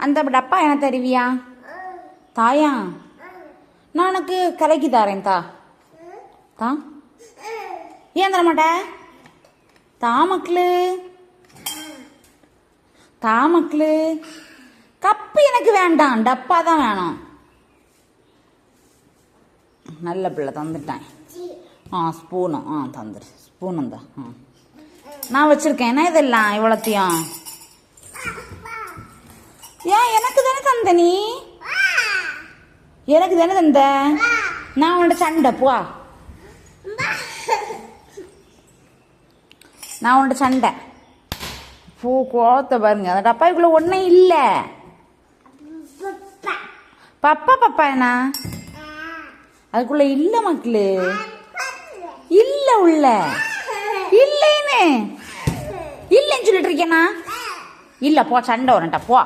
அந்த டப்பா என்ன தருவியா? தாயா, நான் உனக்கு கலக்கி தாரேன். தா ஏன் தர மாட்ட? மக்களு மக்களு. கப்பு எனக்கு வேண்டாம், டப்பா தான் வேணும். நல்ல பிள்ளை தந்துட்டேன். ஸ்பூனும் தந்துரு. ஸ்பூனும் தான் நான் வச்சிருக்கேன். என்ன இதெல்லாம் இவ்வளோத்தையும்? ஏன் எனக்கு தானே தந்த? நீ எனக்கு தானே தந்த. நான் உன்கிட்ட சண்டை போ. நான் உன்கிட்ட சண்டை பூ கோத்த பாருங்க. அந்த டப்பாய்க்குள்ள ஒன்றும் இல்லை. பப்பா என்ன அதுக்குள்ள இல்ல மக்களு. இல்ல உள்ள இல்லைன்னு இல்லைன்னு சொல்லிட்டு இருக்கேனா? இல்ல போ, சண்டை வரட்டா போ.